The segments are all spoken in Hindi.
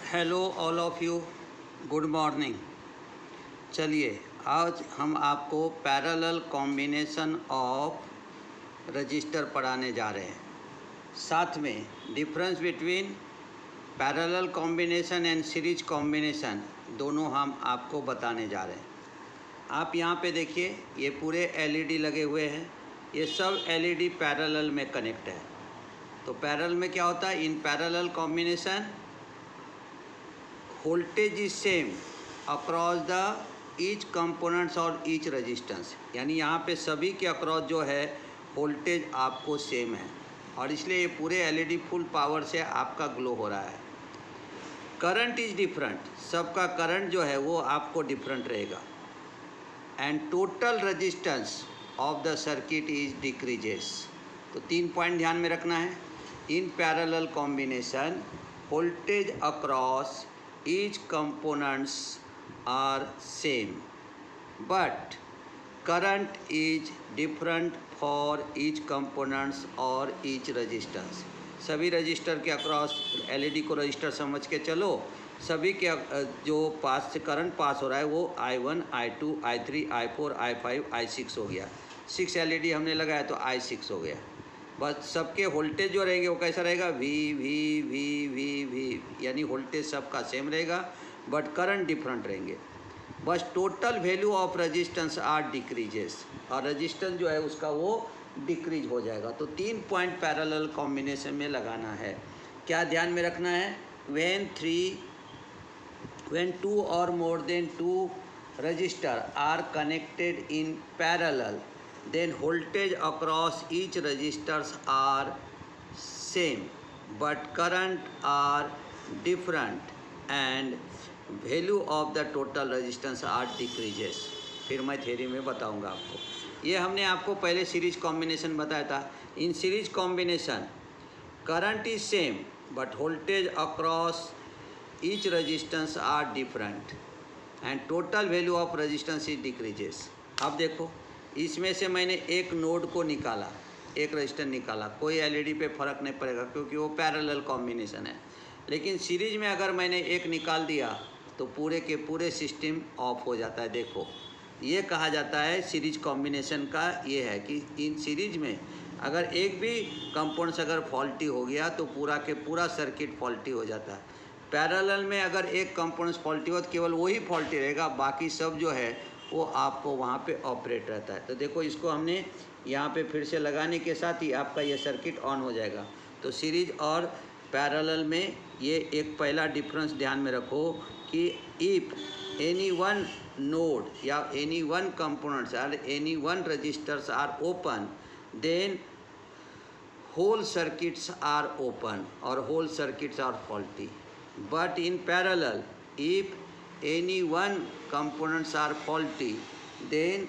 Hello all of you, good morning. चलिए आज हम आपको पैरेलल कॉम्बिनेशन ऑफ रजिस्टर पढ़ाने जा रहे हैं। साथ में difference between parallel combination and series combination दोनों हम आपको बताने जा रहे हैं। आप यहाँ पे देखिए, ये पूरे एलईडी लगे हुए हैं। ये सब एलईडी पैरेलल में कनेक्ट है। तो पैरेलल में क्या होता है? इन parallel combination voltage is same across the each components और each resistance, यानी यहाँ पे सभी के अक्रॉस जो है वोल्टेज आपको सेम है और इसलिए ये पूरे एलईडी फुल पावर से आपका ग्लो हो रहा है। करंट इज डिफरेंट, सबका करंट जो है वो आपको डिफरेंट रहेगा। And total resistance of the circuit is decreases. तो 3 पॉइंट ध्यान में रखना है। इन parallel combination voltage across each components are same but current is different for each components और each resistance। सभी रजिस्टर के अक्रॉस एलईडी को रजिस्टर समझ के चलो, सभी के जो पास से करंट पास हो रहा है वो I1, I2, I3, I4, I5, I6 हो गया। 6 एलईडी हमने लगाया तो I6 हो गया। बस सबके वोल्टेज जो रहेंगे वो कैसा रहेगा? V V V V V, यानी वोल्टेज सबका सेम रहेगा बट करंट डिफरेंट रहेंगे। बस total value of resistance are decreases, और रेजिस्टेंस जो है उसका वो डिक्रीज हो जाएगा। तो 3 पॉइंट पैरेलल कॉम्बिनेशन में लगाना है। क्या ध्यान में रखना है? when 2 or more than 2 resistors are connected in parallel, then voltage across each resistors are same but current are different and value of the total resistance are decreases। फिर मैं थ्योरी में बताऊंगा आपको। ये हमने आपको पहले सीरीज कॉम्बिनेशन बताया था। In series combination current is same but voltage across each resistance are different and total value of resistance is decreases। अब देखो, इसमें से मैंने एक नोड को निकाला, एक रजिस्टर निकाला, कोई एलईडी पे फ़र्क नहीं पड़ेगा क्योंकि वो पैरेलल कॉम्बिनेशन है। लेकिन सीरीज में अगर मैंने एक निकाल दिया तो पूरे के पूरे सिस्टम ऑफ हो जाता है। देखो, ये कहा जाता है सीरीज कॉम्बिनेशन का ये है कि इन सीरीज में अगर एक भी कंपाउंड्स अगर फॉल्टी हो गया तो पूरा के पूरा सर्किट फॉल्टी हो जाता है। पैरेलल में अगर एक कंपाउंड्स फॉल्टी हो तो केवल वही फॉल्टी रहेगा, बाकी सब जो है वो आपको वहाँ पे ऑपरेट रहता है। तो देखो, इसको हमने यहाँ पे फिर से लगाने के साथ ही आपका ये सर्किट ऑन हो जाएगा। तो सीरीज और पैरेलल में ये एक पहला डिफरेंस ध्यान में रखो कि इफ़ एनी वन नोड या एनी वन कंपोनेंट्स और any one resistors are open, then whole circuits are open or whole circuits are faulty। But in parallel, if any one components are faulty, then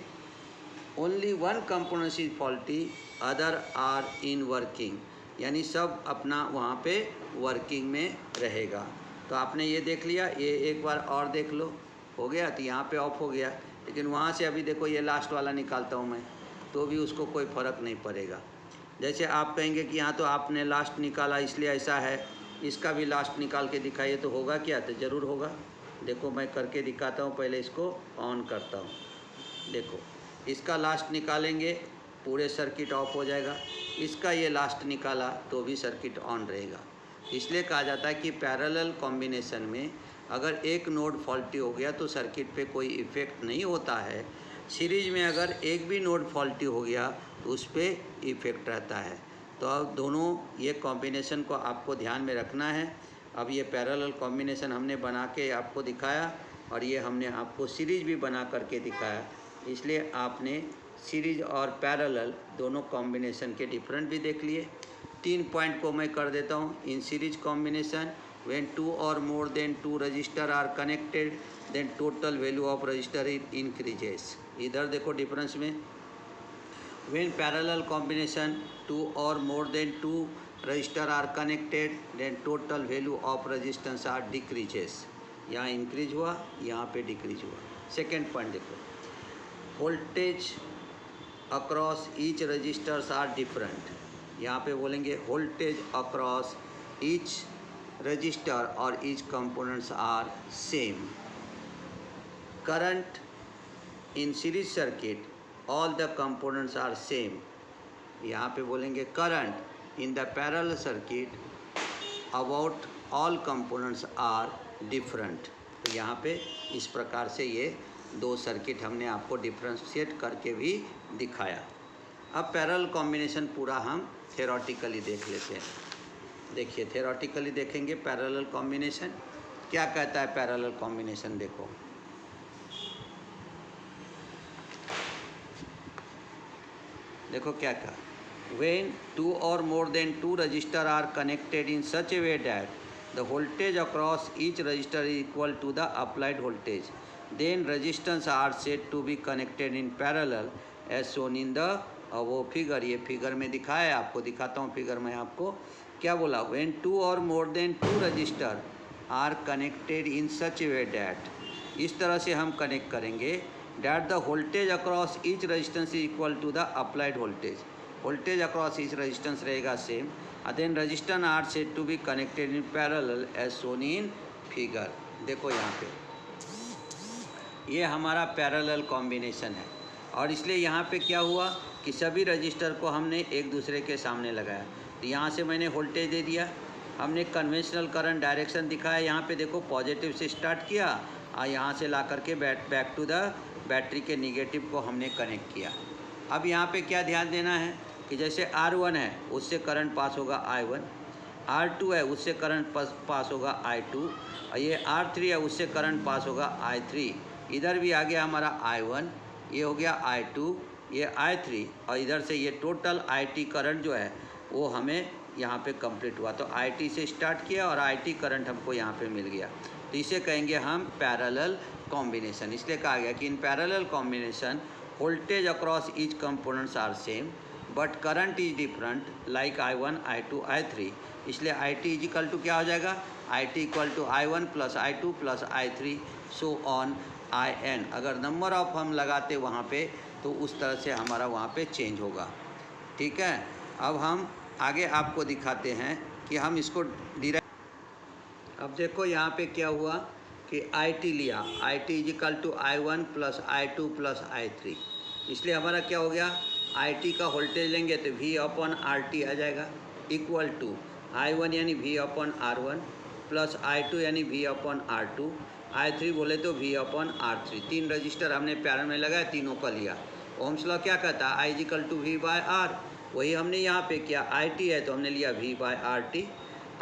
only one component is faulty, other are in working, यानी सब अपना वहाँ पे वर्किंग में रहेगा। तो आपने ये देख लिया, ये एक बार और देख लो, हो गया। तो यहाँ पे ऑफ हो गया, लेकिन वहाँ से अभी देखो ये लास्ट वाला निकालता हूँ मैं, तो भी उसको कोई फ़र्क नहीं पड़ेगा। जैसे आप कहेंगे कि यहाँ तो आपने लास्ट निकाला इसलिए ऐसा है, इसका भी लास्ट निकाल के दिखाइए तो होगा क्या? तो ज़रूर होगा। देखो मैं करके दिखाता हूँ, पहले इसको ऑन करता हूँ। देखो, इसका लास्ट निकालेंगे पूरे सर्किट ऑफ हो जाएगा, इसका ये लास्ट निकाला तो भी सर्किट ऑन रहेगा। इसलिए कहा जाता है कि पैरेलल कॉम्बिनेशन में अगर एक नोड फॉल्टी हो गया तो सर्किट पे कोई इफ़ेक्ट नहीं होता है। सीरीज में अगर एक भी नोड फॉल्टी हो गया तो उस पर इफ़ेक्ट रहता है। तो अब दोनों ये कॉम्बिनेशन को आपको ध्यान में रखना है। अब ये पैरेलल कॉम्बिनेशन हमने बना के आपको दिखाया और ये हमने आपको सीरीज भी बना करके दिखाया, इसलिए आपने सीरीज और पैरेलल दोनों कॉम्बिनेशन के डिफरेंट भी देख लिए। 3 पॉइंट को मैं कर देता हूँ। In series combination when 2 or more than 2 resistor are connected, then total value of resistor increases। इधर देखो डिफरेंस में, when parallel combination 2 or more than 2 resistor are connected, then total value of resistance are decreases। यहाँ इंक्रीज हुआ, यहाँ पे डिक्रीज हुआ। सेकेंड पॉइंट देखो, voltage across each resistors are different. यहाँ पे बोलेंगे voltage across each register or each components are same. Current in series circuit, all the components are same. यहाँ पे बोलेंगे current in the parallel circuit, about all components are different. तो यहाँ पे इस प्रकार से ये दो सर्किट हमने आपको डिफ्रेंशिएट करके भी दिखाया। अब पैरेलल कॉम्बिनेशन पूरा हम थ्योरेटिकली देख लेते हैं। देखिए थ्योरेटिकली देखेंगे पैरेलल कॉम्बिनेशन क्या कहता है। पैरेलल कॉम्बिनेशन देखो, देखो क्या कहा, when two or more than two resistors are connected in such a way that the voltage across each resistor is equal to the applied voltage, then resistance are said to be connected in parallel as shown in the above figure। ये फिगर में दिखाया है, आपको दिखाता हूँ फिगर में। आपको क्या बोला, when two or more than two resistors are connected in such a way that, इस तरह से हम कनेक्ट करेंगे that the voltage across each resistance is equal to the applied voltage। voltage across each resistance रहेगा same, and then resistors are said to be connected in parallel as shown in figure। देखो यहाँ पे ये हमारा पैरेलल कॉम्बिनेशन है, और इसलिए यहाँ पे क्या हुआ कि सभी रजिस्टर को हमने एक दूसरे के सामने लगाया। तो यहाँ से मैंने वोल्टेज दे दिया, हमने कन्वेंशनल करंट डायरेक्शन दिखाया। यहाँ पे देखो पॉजिटिव से स्टार्ट किया और यहाँ से ला करके बैक टू द बैटरी के निगेटिव को हमने कनेक्ट किया। अब यहाँ पे क्या ध्यान देना है कि जैसे R1 है उससे करंट पास होगा I1, R2 है उससे करंट पास होगा I2, और ये R3 है उससे करंट पास होगा I3। इधर भी आ गया हमारा I1, ये हो गया I2, ये I3, और इधर से ये टोटल IT करंट जो है वो हमें यहाँ पे कंप्लीट हुआ। तो IT से स्टार्ट किया और IT करंट हमको यहाँ पे मिल गया। तो इसे कहेंगे हम पैरेलल कॉम्बिनेशन। इसलिए कहा गया कि in parallel combination voltage across each components are same but current is different like I1, I2, I3। इसलिए IT इज इक्वल टू क्या हो जाएगा, IT equal to I1 plus I2 plus I3 so on IN। अगर नंबर ऑफ हम लगाते वहाँ पे तो उस तरह से हमारा वहाँ पे चेंज होगा। ठीक है, अब हम आगे आपको दिखाते हैं कि हम इसको डिराइव। अब देखो यहाँ पे क्या हुआ कि IT लिया, IT is equal to I1 plus I2 plus I3। इसलिए हमारा क्या हो गया, IT का वोल्टेज लेंगे तो V अपॉन RT आ जाएगा इक्वल टू I1 यानी V upon R1 plus I2 यानी V अपॉन R2, I3 बोले तो V अपॉन R3। तीन रजिस्टर हमने पैरेलल में लगाया, तीनों का लिया। ओम्स लॉ क्या कहता है, I is equal to V by R। वही हमने यहाँ पे किया, IT है तो हमने लिया V बाय RT,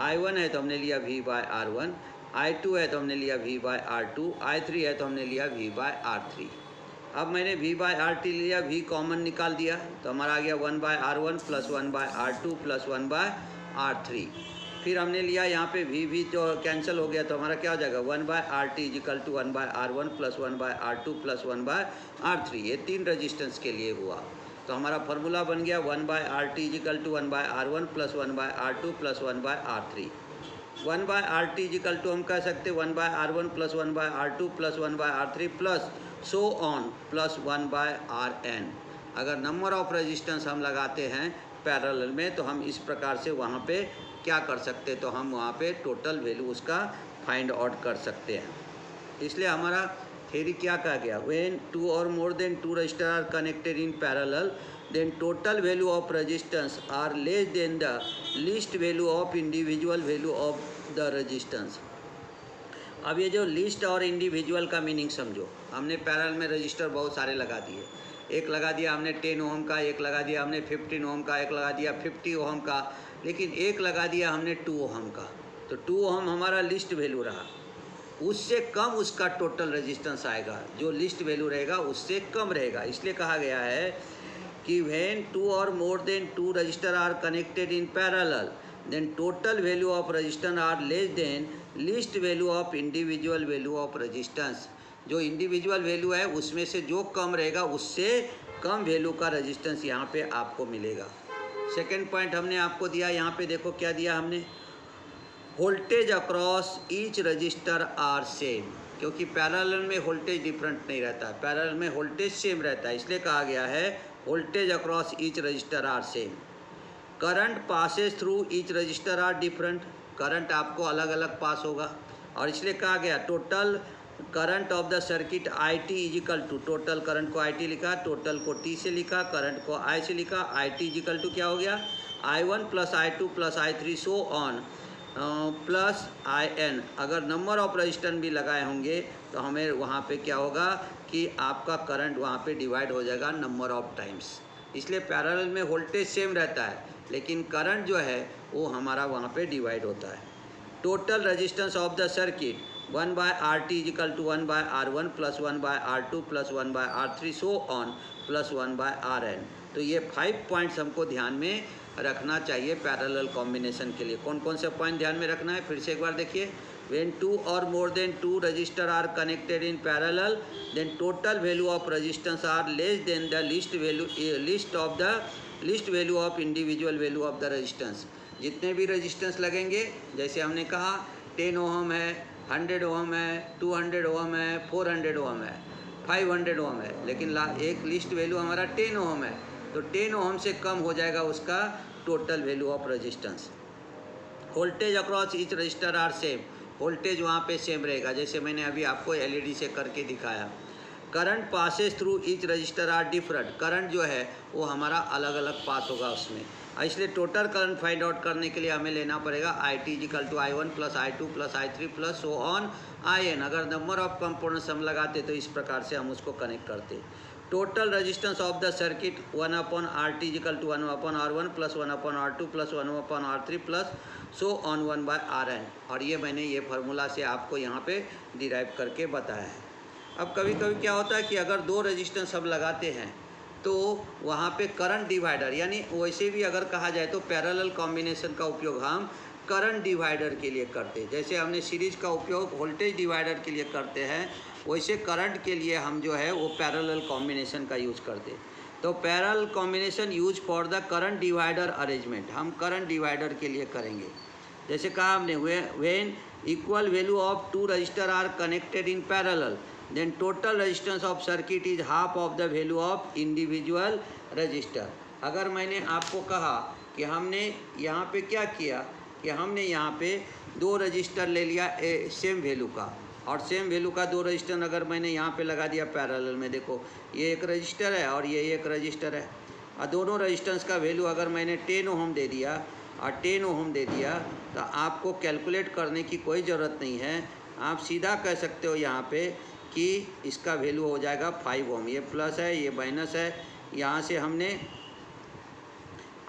I1 है तो हमने लिया V बाय R1, I2 है तो हमने लिया V बाय R2, I3 है तो हमने लिया V बाय R3। अब मैंने V बाय RT लिया, V कॉमन निकाल दिया तो हमारा आ गया 1 by R1 plus 1 by R2 plus 1 by R3। फिर हमने लिया यहाँ पे V जो कैंसिल हो गया तो हमारा क्या हो जाएगा, 1 by RT is equal to 1 by R1 plus 1 by R2 plus 1 by R3। ये तीन रजिस्टेंस के लिए हुआ। तो हमारा फार्मूला बन गया 1 by RT is equal to 1 by R1 plus 1 by R2 plus 1 by R3। 1 by RT is equal to हम कह सकते 1 by R1 plus 1 by R2 plus 1 by R3 plus so on plus 1 by RN। अगर नंबर ऑफ रेजिस्टेंस हम लगाते हैं पैरेलल में तो हम इस प्रकार से वहाँ पे क्या कर सकते, तो हम वहाँ पे टोटल वैल्यू उसका फाइंड आउट कर सकते हैं। इसलिए हमारा थ्योरी क्या कहा गया, व्हेन टू और more than two resistor are connected in parallel then total value of resistance are less than the least value of individual value of the resistance. अब ये जो लिस्ट और इंडिविजुअल का मीनिंग समझो। हमने पैरेलल में रजिस्टर बहुत सारे लगा दिए, एक लगा दिया हमने 10 ओम का, एक लगा दिया हमने 15 ओम का, एक लगा दिया 50 ओम का, लेकिन एक लगा दिया हमने 2 ओम का। तो 2 ओम हमारा लिस्ट वैल्यू रहा, उससे कम उसका टोटल रेजिस्टेंस आएगा। जो लिस्ट वैल्यू रहेगा उससे कम रहेगा। इसलिए कहा गया है कि व्हेन 2 और more than 2 resistor are connected in parallel then total value of resistance are less than least value of individual value of resistance. जो इंडिविजुअल वैल्यू है उसमें से जो कम रहेगा उससे कम वैल्यू का रेजिस्टेंस यहाँ पे आपको मिलेगा। सेकेंड पॉइंट हमने आपको दिया, यहाँ पे देखो क्या दिया हमने, voltage across each resistor are same. क्योंकि पैरेलल में वोल्टेज डिफरेंट नहीं रहता है, पैरेलल में वोल्टेज सेम रहता है। इसलिए कहा गया है voltage across each resistor are same. Current passes through each resistor are different. Current आपको अलग अलग पास होगा, और इसलिए कहा गया total current of the circuit I T is equal to, total current को आई टी लिखा, टोटल को टी से लिखा, करंट को आई से लिखा, आई टी इजिकल टू क्या हो गया I1 plus I2 plus I3 so on plus IN। अगर नंबर ऑफ रजिस्टेंस भी लगाए होंगे तो हमें वहाँ पे क्या होगा कि आपका करंट वहाँ पे डिवाइड हो जाएगा नंबर ऑफ टाइम्स। इसलिए पैरेलल में वोल्टेज सेम रहता है लेकिन करंट जो है वो हमारा वहाँ पे डिवाइड होता है। Total resistance of the circuit 1 by R T is equal to 1 by R1 plus 1 by R2 plus 1 by R3 so on plus 1 by RN। तो ये 5 पॉइंट्स हमको ध्यान में रखना चाहिए पैरेलल कॉम्बिनेशन के लिए। कौन कौन से पॉइंट ध्यान में रखना है फिर से एक बार देखिए। When 2 or more than 2 resistors are connected in parallel, then total value of resistance are less than the least value of individual value of the resistance। जितने भी रेजिस्टेंस लगेंगे, जैसे हमने कहा 10 ओम है, 100 ओम है, 200 ओम है, 400 ओम है, 500 ओम है, लेकिन एक लिस्ट वैल्यू हमारा 10 ओम है, तो 10 ओम से कम हो जाएगा उसका total value of resistance. Voltage across each resistor are same, voltage वहाँ पे सेम रहेगा, जैसे मैंने अभी आपको एलईडी से करके दिखाया। Current passes through each resistor are different, current जो है वो हमारा अलग अलग पास होगा उसमें। इसलिए टोटल करंट फाइंड आउट करने के लिए हमें लेना पड़ेगा I T is equal to I1 plus I2 plus I3 plus so on IN। अगर नंबर ऑफ कंपोनेंट्स हम लगाते तो इस प्रकार से हम उसको कनेक्ट करते। Total resistance of the circuit 1 upon R T is equal to 1 upon R1 plus 1 upon R2 plus 1 upon R3 plus so on 1 by RN। और ये मैंने ये फार्मूला से आपको यहाँ पे डिराइव करके बताया है। अब कभी कभी क्या होता है कि अगर दो रेजिस्टेंस हम लगाते हैं तो वहाँ पे करंट डिवाइडर, यानी वैसे भी अगर कहा जाए तो पैरेलल कॉम्बिनेशन का उपयोग हम करंट डिवाइडर के लिए करते हैं। जैसे हमने सीरीज का उपयोग वोल्टेज डिवाइडर के लिए करते हैं, वैसे करंट के लिए हम जो है वो पैरेलल कॉम्बिनेशन का यूज़ करते हैं। तो parallel combination use for the current divider arrangement, हम करंट डिवाइडर के लिए करेंगे। जैसे कहा हमने when equal value of 2 resistor are connected in parallel, then total resistance of circuit is half of the value of individual resistor। अगर मैंने आपको कहा कि हमने यहाँ पे क्या किया कि हमने यहाँ पे 2 रजिस्टर ले लिया सेम वैल्यू का, और सेम वैल्यू का 2 रजिस्टर अगर मैंने यहाँ पे लगा दिया पैरेलल में, देखो ये एक रजिस्टर है और ये एक रजिस्टर है, और दोनों रजिस्टेंस का वैल्यू अगर मैंने 10 ओम दे दिया और 10 ओम दे दिया, तो आपको कैलकुलेट करने की कोई ज़रूरत नहीं है। आप सीधा कह सकते हो यहाँ पे कि इसका वैल्यू हो जाएगा 5 ओम। ये प्लस है, ये माइनस है, यहाँ से हमने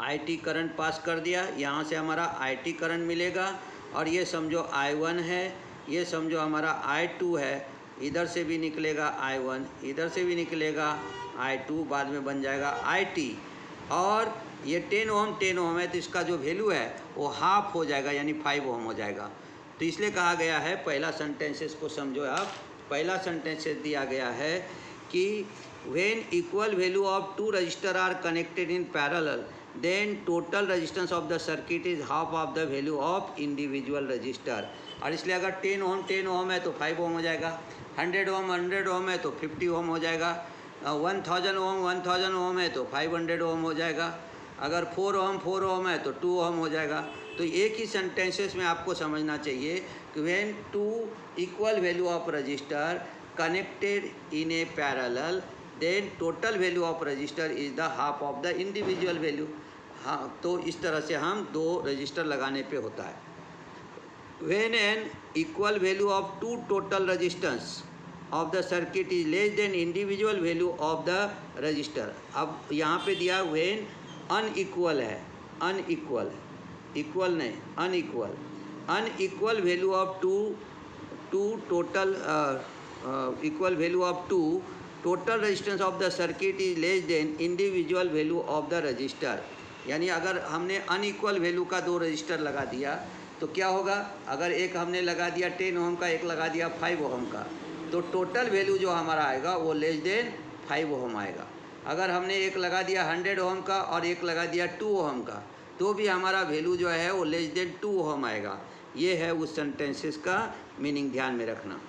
IT करंट पास कर दिया, यहाँ से हमारा IT करंट मिलेगा, और ये समझो I1 है, ये समझो हमारा I2 है, इधर से भी निकलेगा I1, इधर से भी निकलेगा I2, बाद में बन जाएगा IT। और ये 10 ओम है, तो इसका जो वैल्यू है वो हाफ हो जाएगा, यानी 5 ओम हो जाएगा। तो इसलिए कहा गया है, पहला सेंटेंसेस को समझो आप। पहला सेंटेंसेस दिया गया है कि when equal value of 2 resistor are connected in parallel, then total resistance of the circuit is half of the value of individual resistor. और इसलिए अगर 10 ओम है तो 5 ओम हो जाएगा, 100 ओम है तो 50 ओम हो जाएगा, 1000 ओम है तो 500 ओम हो जाएगा, अगर 4 ओम है तो 2 ओम हो जाएगा। तो एक ही सेंटेंसेस में आपको समझना चाहिए कि when 2 equal value of resistor connected in a parallel, then total value of resistor is the half of the individual value. हाँ, तो इस तरह से हम 2 रजिस्टर लगाने पे होता है। When an equal value of 2 total resistance of the circuit is less than individual value of the register. अब यहाँ पे दिया व्हेन अनइक्वल है, अनइक्वल, इक्वल नहीं, unequal, unequal value of 2 total equal value of 2 total resistance of the circuit is less than individual value of the register. यानी अगर हमने अनइक्वल वैल्यू का 2 रजिस्टर लगा दिया तो क्या होगा, अगर एक हमने लगा दिया 10 ओम का, एक लगा दिया 5 ओम का, तो टोटल वैल्यू जो हमारा आएगा वो लेस देन 5 ओम आएगा। अगर हमने एक लगा दिया 100 ओम का और एक लगा दिया 2 ओम का, तो भी हमारा वैल्यू जो है वो लेस देन 2 ओम आएगा। ये है उस सेंटेंसेस का मीनिंग, ध्यान में रखना।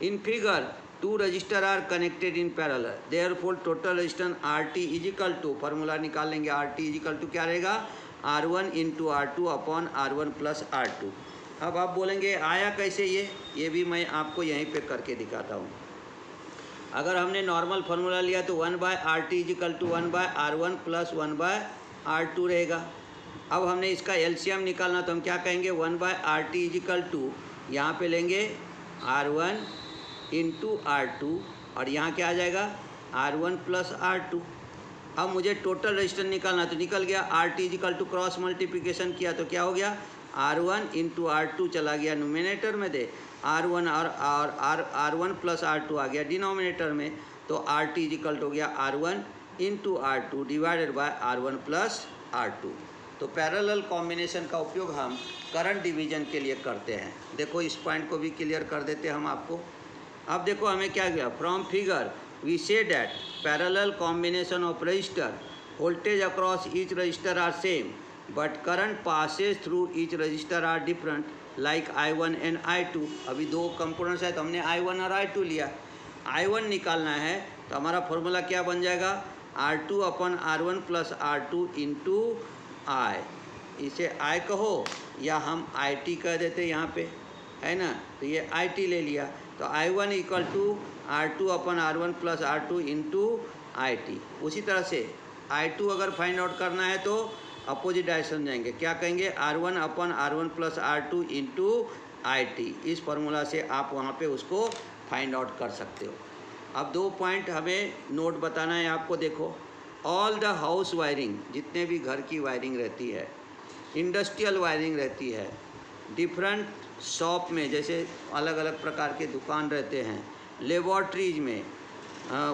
In figure 2 resistor are connected in parallel, therefore total resistance RT is equal to, formula निकाल लेंगे, RT इज इक्वल टू क्या रहेगा, R1 into R2 upon R1 plus R2। अब आप बोलेंगे आया कैसे ये भी मैं आपको यहीं पे करके दिखाता हूँ। अगर हमने नॉर्मल फार्मूला लिया तो 1/RT is equal to 1/R1 plus 1/R2 रहेगा। अब हमने इसका एलसीएम निकालना तो हम क्या कहेंगे 1/RT इजिकल टू यहाँ पे लेंगे R1 इंटू R2 और यहाँ क्या आ जाएगा R1 प्लस R2। अब मुझे टोटल रेजिस्टेंस निकालना तो निकल गया RT is equal to cross multiplication किया तो क्या हो गया R1 इंटू R2 चला गया न्यूमिनेटर में दे R1 और R1 प्लस R2 आ गया डिनोमिनेटर में तो RT इजिकल हो गया R1 into R2 divided by R1 plus R2। तो पैरेलल कॉम्बिनेशन का उपयोग हम करंट डिवीजन के लिए करते हैं। देखो इस पॉइंट को भी क्लियर कर देते हम आपको। अब देखो हमें क्या गया from figure we see that parallel combination of resistor voltage across each resistor are same but current passes through each resistor are different like I1 and I2। अभी दो कंपोनेंट्स है तो हमने I1 और I2 लिया। I1 निकालना है तो हमारा फॉर्मूला क्या बन जाएगा R2 upon R1 plus R2 into I। इसे I कहो या हम IT कह देते यहाँ पे है ना, तो ये IT ले लिया तो I1 equal to R2 upon R1 plus R2 into IT। उसी तरह से I2 अगर फाइंड आउट करना है तो अपोजिट डायरेक्शन जाएंगे, क्या कहेंगे R1 upon R1 plus R2 into IT। इस फार्मूला से आप वहाँ पे उसको फाइंड आउट कर सकते हो। अब दो पॉइंट हमें नोट बताना है आपको। देखो ऑल द हाउस वायरिंग, जितने भी घर की वायरिंग रहती है, इंडस्ट्रियल वायरिंग रहती है, डिफरेंट शॉप में जैसे अलग अलग प्रकार के दुकान रहते हैं, लेबॉर्ट्रीज में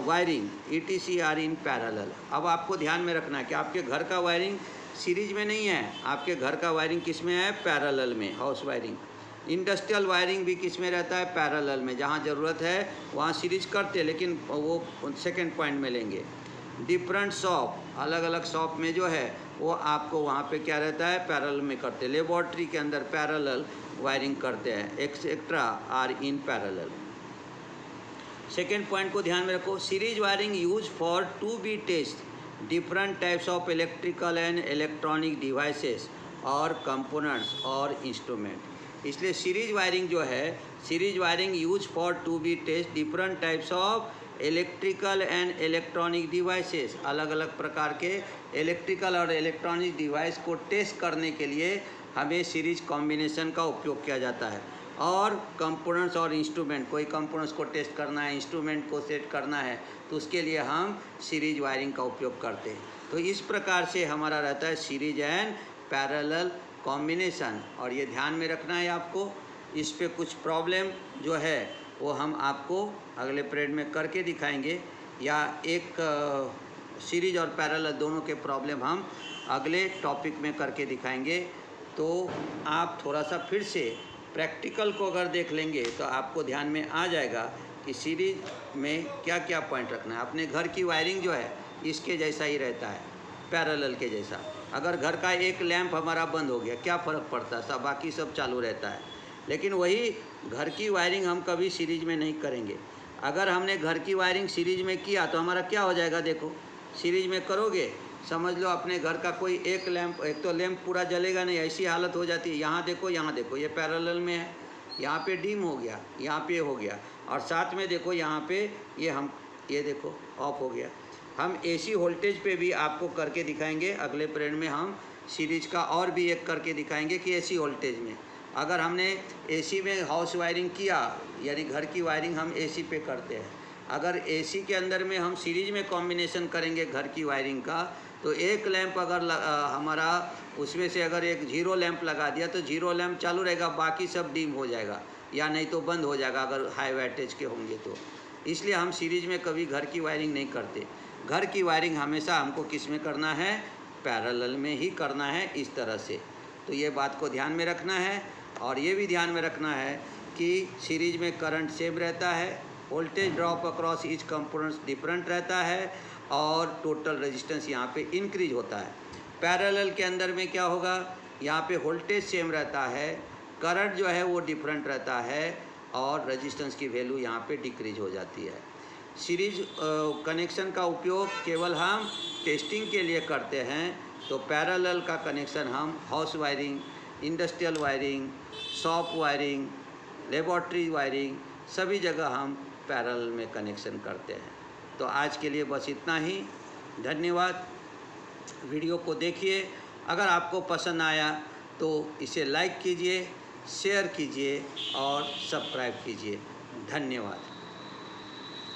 wiring ETC are in parallel. अब आपको ध्यान में रखना है कि आपके घर का वायरिंग सीरीज में नहीं है, आपके घर का वायरिंग किस में है पैरेलल में, हाउस वायरिंग। इंडस्ट्रियल वायरिंग भी किस में रहता है पैरेलल में, जहाँ ज़रूरत है वहाँ सीरीज करते, लेकिन वो सेकेंड पॉइंट में लेंगे। डिफरेंट शॉप, अलग अलग शॉप में जो है वो आपको वहाँ पे क्या रहता है पैरेलल में करते, लेबॉर्ट्री के अंदर पैरेलल वायरिंग करते हैं, et cetera are in parallel. Second point को ध्यान में रखो, series wiring use for to be test different types of electrical and electronic devices और कंपोनेंट्स और इंस्ट्रूमेंट। इसलिए सीरीज वायरिंग जो है, series wiring use for to be test different types of electrical and electronic devices, अलग अलग प्रकार के इलेक्ट्रिकल और इलेक्ट्रॉनिक डिवाइस को टेस्ट करने के लिए हमें सीरीज कॉम्बिनेशन का उपयोग किया जाता है। और कंपोनेंट्स और इंस्ट्रूमेंट, कोई कंपोनेंट्स को टेस्ट करना है, इंस्ट्रूमेंट को सेट करना है, तो उसके लिए हम सीरीज वायरिंग का उपयोग करते हैं। तो इस प्रकार से हमारा रहता है सीरीज एंड पैरेलल कॉम्बिनेशन। और ये ध्यान में रखना है आपको, इस पे कुछ प्रॉब्लम जो है वो हम आपको अगले पीरियड में करके दिखाएंगे, या एक सीरीज और पैरेलल दोनों के प्रॉब्लम हम अगले टॉपिक में करके दिखाएंगे। तो आप थोड़ा सा फिर से प्रैक्टिकल को अगर देख लेंगे तो आपको ध्यान में आ जाएगा कि सीरीज में क्या क्या पॉइंट रखना है। अपने घर की वायरिंग जो है इसके जैसा ही रहता है, पैरेलल के जैसा। अगर घर का एक लैंप हमारा बंद हो गया क्या फ़र्क पड़ता है, सब बाकी सब चालू रहता है। लेकिन वही घर की वायरिंग हम कभी सीरीज में नहीं करेंगे। अगर हमने घर की वायरिंग सीरीज में किया तो हमारा क्या हो जाएगा, देखो सीरीज में करोगे समझ लो अपने घर का कोई एक लैंप, एक तो लैंप पूरा जलेगा नहीं, ऐसी हालत हो जाती है। यहाँ देखो ये पैरेलल में है, यहाँ पे डिम हो गया, यहाँ पे हो गया, और साथ में देखो यहाँ पे ये देखो ऑफ हो गया। हम AC वोल्टेज पे भी आपको करके दिखाएंगे अगले पीरियड में। हम सीरीज का और भी एक करके दिखाएंगे कि AC वोल्टेज में अगर हमने AC में हाउस वायरिंग किया, यानी घर की वायरिंग हम AC पे करते हैं, अगर AC के अंदर में हम सीरीज में कॉम्बिनेशन करेंगे घर की वायरिंग का, तो एक लैंप अगर हमारा उसमें से अगर एक जीरो लैंप लगा दिया तो जीरो लैंप चालू रहेगा, बाकी सब डिम हो जाएगा या नहीं तो बंद हो जाएगा अगर हाई वोल्टेज के होंगे तो। इसलिए हम सीरीज में कभी घर की वायरिंग नहीं करते। घर की वायरिंग हमेशा हमको किस में करना है, पैरेलल में ही करना है, इस तरह से। तो ये बात को ध्यान में रखना है। और ये भी ध्यान में रखना है कि सीरीज में करंट सेम रहता है, voltage drop across each components different रहता है, और टोटल रेजिस्टेंस यहाँ पे इंक्रीज होता है। पैरेलल के अंदर में क्या होगा, यहाँ पे वोल्टेज सेम रहता है, करंट जो है वो डिफरेंट रहता है, और रेजिस्टेंस की वैल्यू यहाँ पे डिक्रीज हो जाती है। सीरीज कनेक्शन का उपयोग केवल हम टेस्टिंग के लिए करते हैं। तो पैरेलल का कनेक्शन हम house wiring, industrial wiring shop wiring, laboratory wiring, सभी जगह हम पैरेलल में कनेक्शन करते हैं। तो आज के लिए बस इतना ही। धन्यवाद। वीडियो को देखिए, अगर आपको पसंद आया तो इसे लाइक कीजिए, शेयर कीजिए और सब्सक्राइब कीजिए। धन्यवाद।